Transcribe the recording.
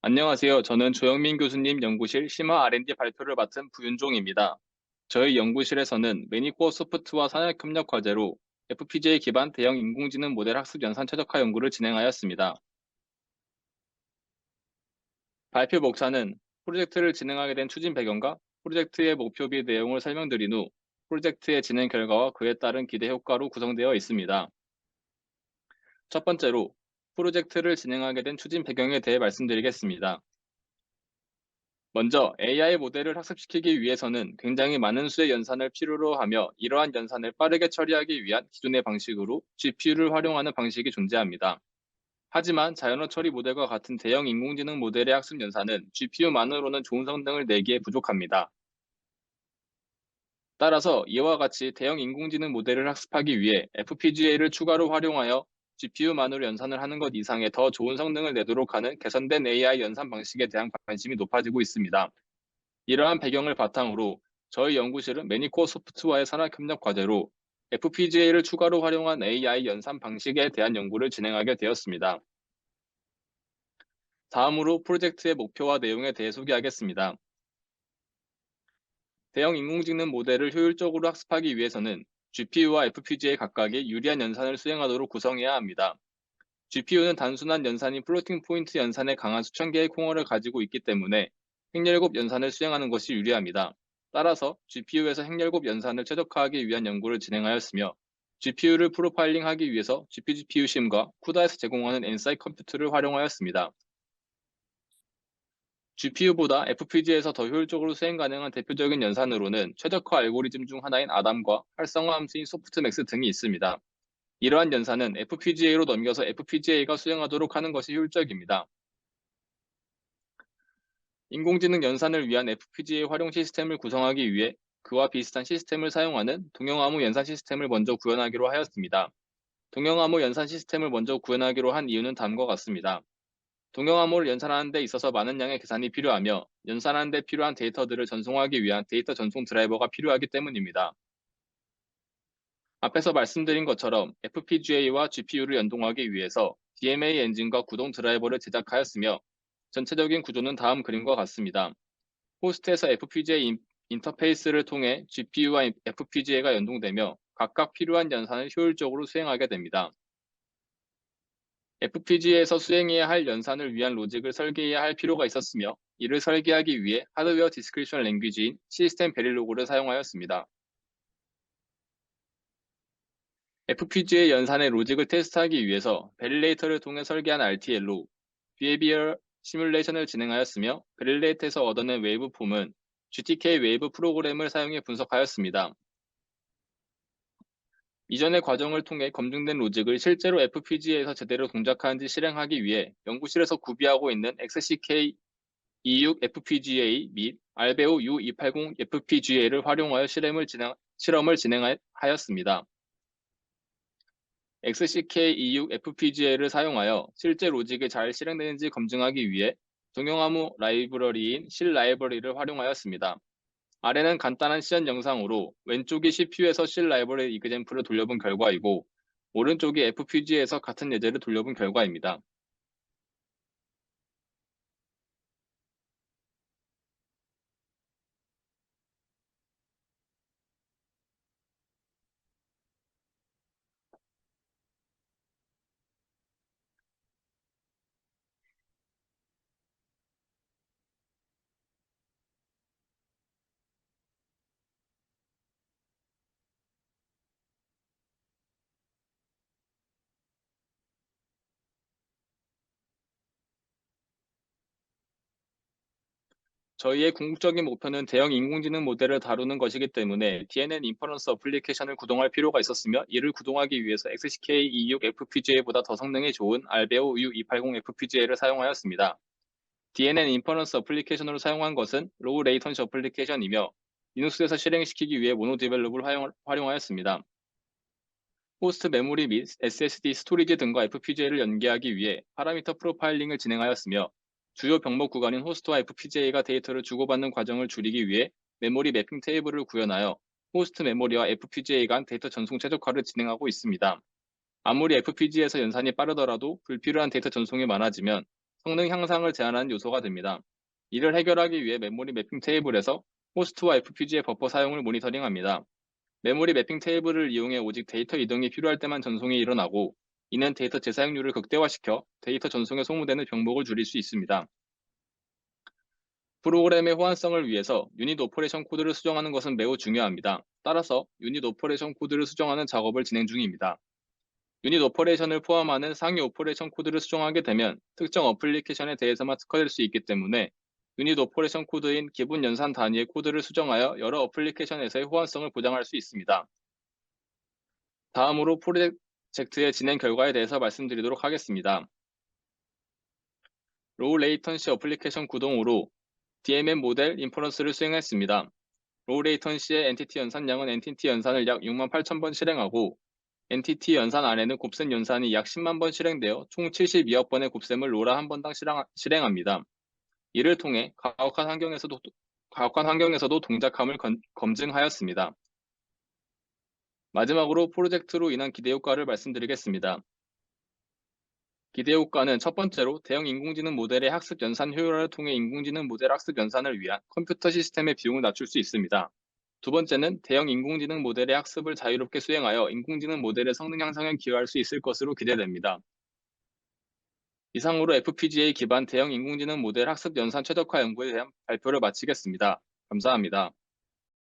안녕하세요. 저는 조영민 교수님 연구실 심화 R&D 발표를 맡은 부윤종입니다. 저희 연구실에서는 매니코어 소프트와 산학협력 과제로 FPGA 기반 대형 인공지능 모델 학습 연산 최적화 연구를 진행하였습니다. 발표 목차는 프로젝트를 진행하게 된 추진 배경과 프로젝트의 목표 및 내용을 설명드린 후 프로젝트의 진행 결과와 그에 따른 기대 효과로 구성되어 있습니다. 첫 번째로 프로젝트를 진행하게 된 추진 배경에 대해 말씀드리겠습니다. 먼저 AI 모델을 학습시키기 위해서는 굉장히 많은 수의 연산을 필요로 하며 이러한 연산을 빠르게 처리하기 위한 기존의 방식으로 GPU를 활용하는 방식이 존재합니다. 하지만 자연어 처리 모델과 같은 대형 인공지능 모델의 학습 연산은 GPU만으로는 좋은 성능을 내기에 부족합니다. 따라서 이와 같이 대형 인공지능 모델을 학습하기 위해 FPGA를 추가로 활용하여 GPU만으로 연산을 하는 것 이상의 더 좋은 성능을 내도록 하는 개선된 AI 연산 방식에 대한 관심이 높아지고 있습니다. 이러한 배경을 바탕으로 저희 연구실은 매니코어 소프트와의 산학협력 과제로 FPGA를 추가로 활용한 AI 연산 방식에 대한 연구를 진행하게 되었습니다. 다음으로 프로젝트의 목표와 내용에 대해 소개하겠습니다. 대형 인공지능 모델을 효율적으로 학습하기 위해서는 GPU와 FPGA 각각의 유리한 연산을 수행하도록 구성해야 합니다. GPU는 단순한 연산인 플로팅 포인트 연산에 강한 수천 개의 콩어를 가지고 있기 때문에 행렬곱 연산을 수행하는 것이 유리합니다. 따라서 GPU에서 행렬곱 연산을 최적화하기 위한 연구를 진행하였으며 GPU를 프로파일링하기 위해서 GPGPU 심과 쿠다에서 제공하는 엔사이 컴퓨터를 활용하였습니다. GPU보다 FPGA에서 더 효율적으로 수행 가능한 대표적인 연산으로는 최적화 알고리즘 중 하나인 아담과 활성화 함수인 소프트맥스 등이 있습니다. 이러한 연산은 FPGA로 넘겨서 FPGA가 수행하도록 하는 것이 효율적입니다. 인공지능 연산을 위한 FPGA 활용 시스템을 구성하기 위해 그와 비슷한 시스템을 사용하는 동형암호 연산 시스템을 먼저 구현하기로 하였습니다. 동형암호 연산 시스템을 먼저 구현하기로 한 이유는 다음과 같습니다. 동형암호를 연산하는 데 있어서 많은 양의 계산이 필요하며 연산하는 데 필요한 데이터들을 전송하기 위한 데이터 전송 드라이버가 필요하기 때문입니다. 앞에서 말씀드린 것처럼 FPGA와 GPU를 연동하기 위해서 DMA 엔진과 구동 드라이버를 제작하였으며 전체적인 구조는 다음 그림과 같습니다. 호스트에서 FPGA 인터페이스를 통해 GPU와 FPGA가 연동되며 각각 필요한 연산을 효율적으로 수행하게 됩니다. FPGA에서 수행해야 할 연산을 위한 로직을 설계해야 할 필요가 있었으며 이를 설계하기 위해 하드웨어 디스크리션 랭귀지인 시스템 베릴로그를 사용하였습니다. FPGA 연산의 로직을 테스트하기 위해서 베릴레이터를 통해 설계한 RTL로 비헤비어 시뮬레이션을 진행하였으며 베릴레이터에서 얻어낸 웨이브폼은 GTK 웨이브 프로그램을 사용해 분석하였습니다. 이전의 과정을 통해 검증된 로직을 실제로 FPGA에서 제대로 동작하는지 실행하기 위해 연구실에서 구비하고 있는 XCK 26 FPGA 및 알베오 U280 FPGA를 활용하여 실험을 진행하였습니다. XCK26 FPGA를 사용하여 실제 로직이 잘 실행되는지 검증하기 위해 동영암호 라이브러리인 실 라이브러리를 활용하였습니다. 아래는 간단한 시연 영상으로 왼쪽이 CPU에서 실 라이브러리 이그젬플을 돌려본 결과이고 오른쪽이 FPGA에서 같은 예제를 돌려본 결과입니다. 저희의 궁극적인 목표는 대형 인공지능 모델을 다루는 것이기 때문에 DNN 인퍼런스 어플리케이션을 구동할 필요가 있었으며 이를 구동하기 위해서 XCK26 FPGA보다 더 성능이 좋은 알베오 U280 FPGA를 사용하였습니다. DNN 인퍼런스 어플리케이션으로 사용한 것은 로우 레이턴시 어플리케이션이며 리눅스에서 실행시키기 위해 모노 디벨롭을 활용하였습니다. 호스트 메모리 및 SSD 스토리지 등과 FPGA를 연계하기 위해 파라미터 프로파일링을 진행하였으며 주요 병목 구간인 호스트와 FPGA가 데이터를 주고받는 과정을 줄이기 위해 메모리 매핑 테이블을 구현하여 호스트 메모리와 FPGA 간 데이터 전송 최적화를 진행하고 있습니다. 아무리 FPGA에서 연산이 빠르더라도 불필요한 데이터 전송이 많아지면 성능 향상을 제한하는 요소가 됩니다. 이를 해결하기 위해 메모리 매핑 테이블에서 호스트와 FPGA 버퍼 사용을 모니터링합니다. 메모리 매핑 테이블을 이용해 오직 데이터 이동이 필요할 때만 전송이 일어나고, 이는 데이터 재사용률을 극대화시켜 데이터 전송에 소모되는 병목을 줄일 수 있습니다. 프로그램의 호환성을 위해서 유닛 오퍼레이션 코드를 수정하는 것은 매우 중요합니다. 따라서 유닛 오퍼레이션 코드를 수정하는 작업을 진행 중입니다. 유닛 오퍼레이션을 포함하는 상위 오퍼레이션 코드를 수정하게 되면 특정 어플리케이션에 대해서만 특화될 수 있기 때문에, 유닛 오퍼레이션 코드인 기본 연산 단위의 코드를 수정하여 여러 어플리케이션에서의 호환성을 보장할 수 있습니다. 다음으로 프로젝트의 진행 결과에 대해서 말씀드리도록 하겠습니다. 로우 레이턴시 어플리케이션 구동으로 DMM 모델 인퍼런스를 수행했습니다. 로우 레이턴시의 엔티티 연산량은 엔티티 연산을 약 68,000번 실행하고, 엔티티 연산 안에는 곱셈 연산이 약 10만 번 실행되어 총 72억 번의 곱셈을 로라 한 번당 실행합니다. 이를 통해 가혹한 환경에서도 동작함을 검증하였습니다. 마지막으로 프로젝트로 인한 기대 효과를 말씀드리겠습니다. 기대 효과는 첫 번째로 대형 인공지능 모델의 학습 연산 효율화를 통해 인공지능 모델 학습 연산을 위한 컴퓨터 시스템의 비용을 낮출 수 있습니다. 두 번째는 대형 인공지능 모델의 학습을 자유롭게 수행하여 인공지능 모델의 성능 향상에 기여할 수 있을 것으로 기대됩니다. 이상으로 FPGA 기반 대형 인공지능 모델 학습 연산 최적화 연구에 대한 발표를 마치겠습니다. 감사합니다.